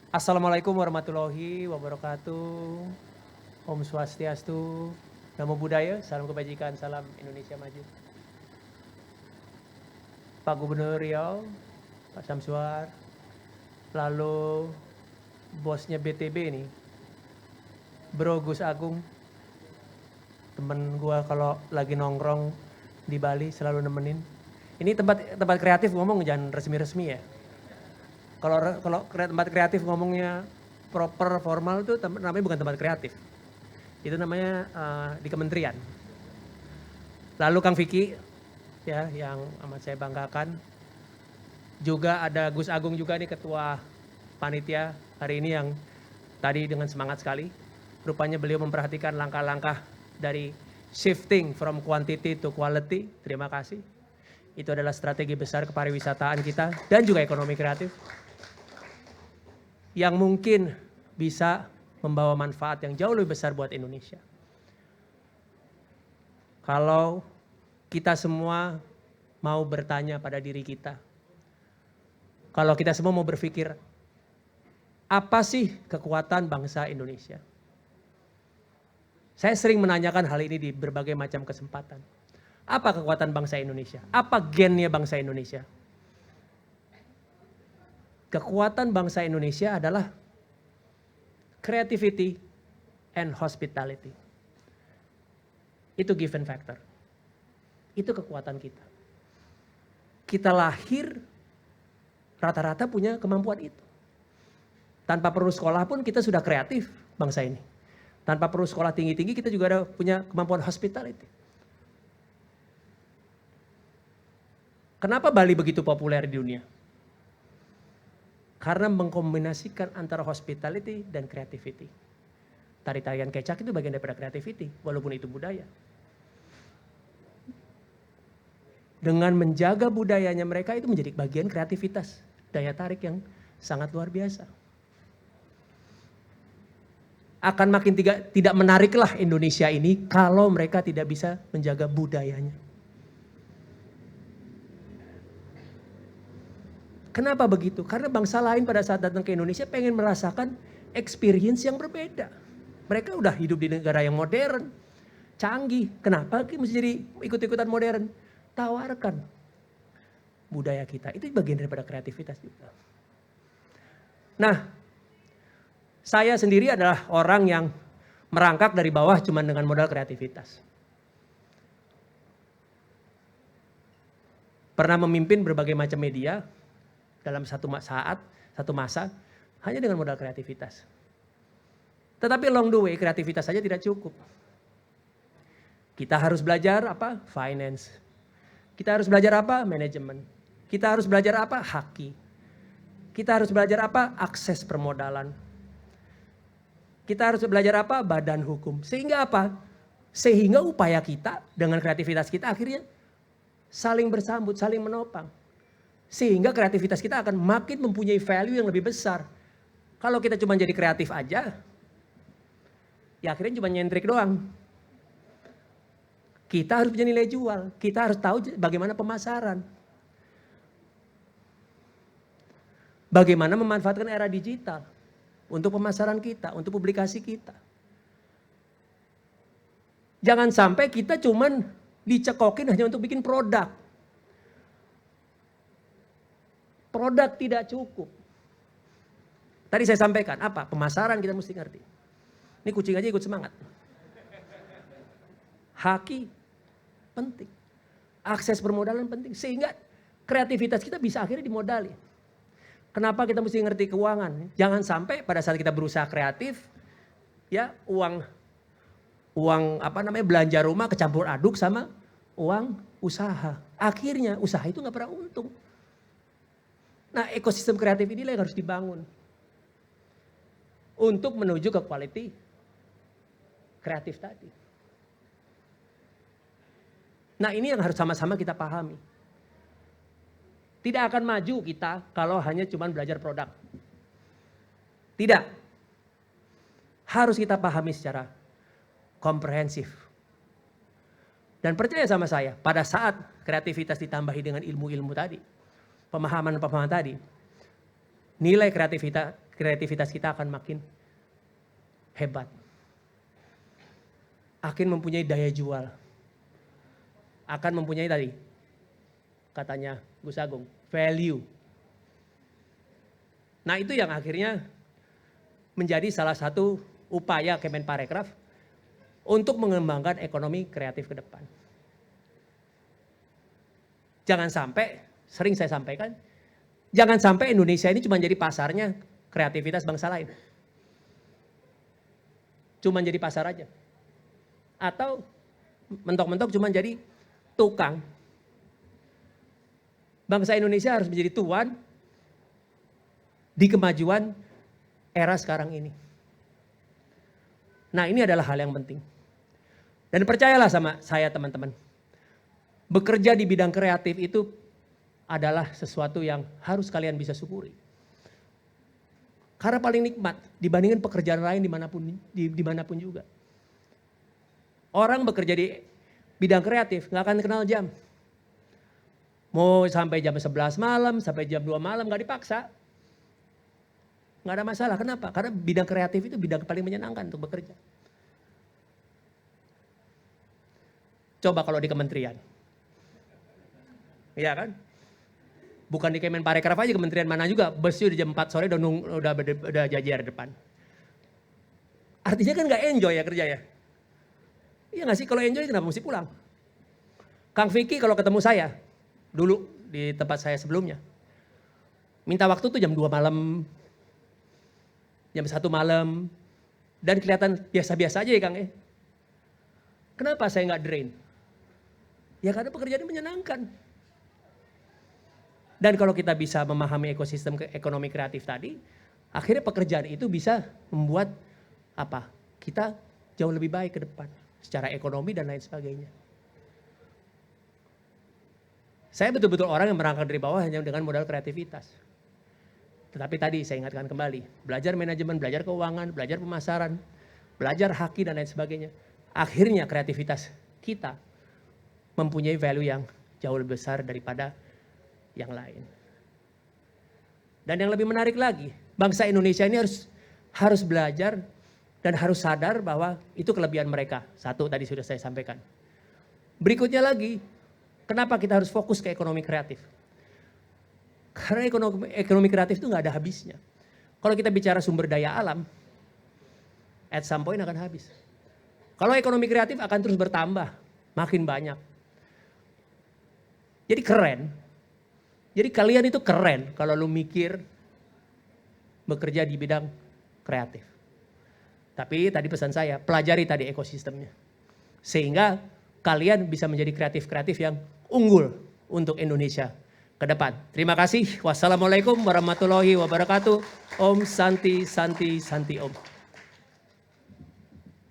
Assalamualaikum warahmatullahi wabarakatuh. Om Swastiastu, Namo Buddhaya, salam kebajikan, salam Indonesia maju. Pak Gubernur Riau, Pak Syamsuar, lalu bosnya BTB nih, Bro Gus Agung, temen gua kalau lagi nongkrong di Bali selalu nemenin. Ini tempat kreatif ngomong jangan resmi-resmi ya. Kalau tempat kreatif ngomongnya proper formal itu namanya bukan tempat kreatif. Itu namanya di kementerian. Lalu Kang Vicky ya yang amat saya banggakan. Juga ada Gus Agung juga nih ketua panitia hari ini yang tadi dengan semangat sekali. Rupanya beliau memperhatikan langkah-langkah dari shifting from quantity to quality. Terima kasih. Itu adalah strategi besar kepariwisataan kita dan juga ekonomi kreatif yang mungkin bisa membawa manfaat yang jauh lebih besar buat Indonesia. Kalau kita semua mau bertanya pada diri kita, kalau kita semua mau berpikir, apa sih kekuatan bangsa Indonesia? Saya sering menanyakan hal ini di berbagai macam kesempatan. Apa kekuatan bangsa Indonesia? Apa gennya bangsa Indonesia? Kekuatan bangsa Indonesia adalah creativity and hospitality. Itu given factor. Itu kekuatan kita. Kita lahir rata-rata punya kemampuan itu. Tanpa perlu sekolah pun kita sudah kreatif bangsa ini. Tanpa perlu sekolah tinggi-tinggi kita juga ada punya kemampuan hospitality. Kenapa Bali begitu populer di dunia? Karena mengkombinasikan antara hospitality dan creativity. Tari-tarian kecak itu bagian daripada creativity, walaupun itu budaya. Dengan menjaga budayanya mereka itu menjadi bagian kreativitas, daya tarik yang sangat luar biasa. Akan makin tidak menariklah Indonesia ini kalau mereka tidak bisa menjaga budayanya. Kenapa begitu? Karena bangsa lain pada saat datang ke Indonesia pengen merasakan experience yang berbeda. Mereka udah hidup di negara yang modern, canggih. Kenapa mesti jadi ikut-ikutan modern? Tawarkan budaya kita. Itu bagian daripada kreativitas juga. Nah, saya sendiri adalah orang yang merangkak dari bawah cuma dengan modal kreativitas. Pernah memimpin berbagai macam media dalam satu masa, hanya dengan modal kreativitas. Tetapi along the way, kreativitas saja tidak cukup. Kita harus belajar apa? Finance. Kita harus belajar apa? Manajemen. Kita harus belajar apa? Haki. Kita harus belajar apa? Akses permodalan. Kita harus belajar apa? Badan hukum. Sehingga apa? Sehingga upaya kita dengan kreativitas kita akhirnya saling bersambut, saling menopang. Sehingga kreativitas kita akan makin mempunyai value yang lebih besar. Kalau kita cuma jadi kreatif aja, ya akhirnya cuma nyentrik doang. Kita harus punya nilai jual, kita harus tahu bagaimana pemasaran. Bagaimana memanfaatkan era digital untuk pemasaran kita, untuk publikasi kita. Jangan sampai kita cuman dicekokin hanya untuk bikin produk. Produk tidak cukup. Tadi saya sampaikan, apa? Pemasaran kita mesti ngerti. Ini kucing aja ikut semangat. Haki penting. Akses permodalan penting. Sehingga kreativitas kita bisa akhirnya dimodali. Kenapa kita mesti ngerti keuangan? Jangan sampai pada saat kita berusaha kreatif, ya uang belanja rumah kecampur aduk sama uang usaha. Akhirnya usaha itu nggak pernah untung. Nah, ekosistem kreatif inilah yang harus dibangun untuk menuju ke quality kreatif tadi. Nah, ini yang harus sama-sama kita pahami. Tidak akan maju kita kalau hanya cuma belajar produk. Tidak. Harus kita pahami secara komprehensif. Dan percaya sama saya, pada saat kreativitas ditambahi dengan ilmu-ilmu tadi, pemahaman tadi, nilai kreativitas kita akan makin hebat. Akan mempunyai daya jual. Akan mempunyai tadi, katanya Gus Agung, value. Nah itu yang akhirnya menjadi salah satu upaya Kemenparekraf untuk mengembangkan ekonomi kreatif ke depan. Jangan sampai, sering saya sampaikan, jangan sampai Indonesia ini cuma jadi pasarnya kreativitas bangsa lain. Cuma jadi pasar aja. Atau mentok-mentok cuma jadi tukang. Bangsa Indonesia harus menjadi tuan di kemajuan era sekarang ini. Nah ini adalah hal yang penting. Dan percayalah sama saya teman-teman. Bekerja di bidang kreatif itu adalah sesuatu yang harus kalian bisa syukuri. Karena paling nikmat dibandingkan pekerjaan lain dimanapun juga. Orang bekerja di bidang kreatif nggak akan kenal jam. Mau sampai jam 11 malam, sampai jam 2 malam nggak dipaksa. Nggak ada masalah. Kenapa? Karena bidang kreatif itu bidang paling menyenangkan untuk bekerja. Coba kalau di kementerian. Iya kan? Bukan di Kemenparekraf aja, kementerian mana juga. Busnya udah jam 4 sore udah jajar depan. Artinya kan nggak enjoy ya kerja ya. Iya nggak sih? Kalau enjoy kenapa mesti pulang? Kang Vicky kalau ketemu saya, dulu di tempat saya sebelumnya. Minta waktu tuh jam 2 malam. Jam 1 malam. Dan kelihatan biasa-biasa aja ya Kang ya. Kenapa saya nggak drain? Ya karena pekerjaan menyenangkan. Dan kalau kita bisa memahami ekosistem ekonomi kreatif tadi, akhirnya pekerjaan itu bisa membuat kita jauh lebih baik ke depan. Secara ekonomi dan lain sebagainya. Saya betul-betul orang yang merangkak dari bawah hanya dengan modal kreativitas. Tetapi tadi saya ingatkan kembali, belajar manajemen, belajar keuangan, belajar pemasaran, belajar haki dan lain sebagainya. Akhirnya kreativitas kita mempunyai value yang jauh lebih besar daripada yang lain. Dan yang lebih menarik lagi, bangsa Indonesia ini harus belajar dan harus sadar bahwa itu kelebihan mereka. Satu tadi sudah saya sampaikan. Berikutnya lagi, kenapa kita harus fokus ke ekonomi kreatif? Karena ekonomi kreatif itu nggak ada habisnya. Kalau kita bicara sumber daya alam, at some point akan habis. Kalau ekonomi kreatif akan terus bertambah, makin banyak. Jadi keren. Jadi kalian itu keren kalau lu mikir bekerja di bidang kreatif. Tapi tadi pesan saya, pelajari tadi ekosistemnya. Sehingga kalian bisa menjadi kreatif-kreatif yang unggul untuk Indonesia ke depan. Terima kasih. Wassalamualaikum warahmatullahi wabarakatuh. Om Santi Santi Santi Om.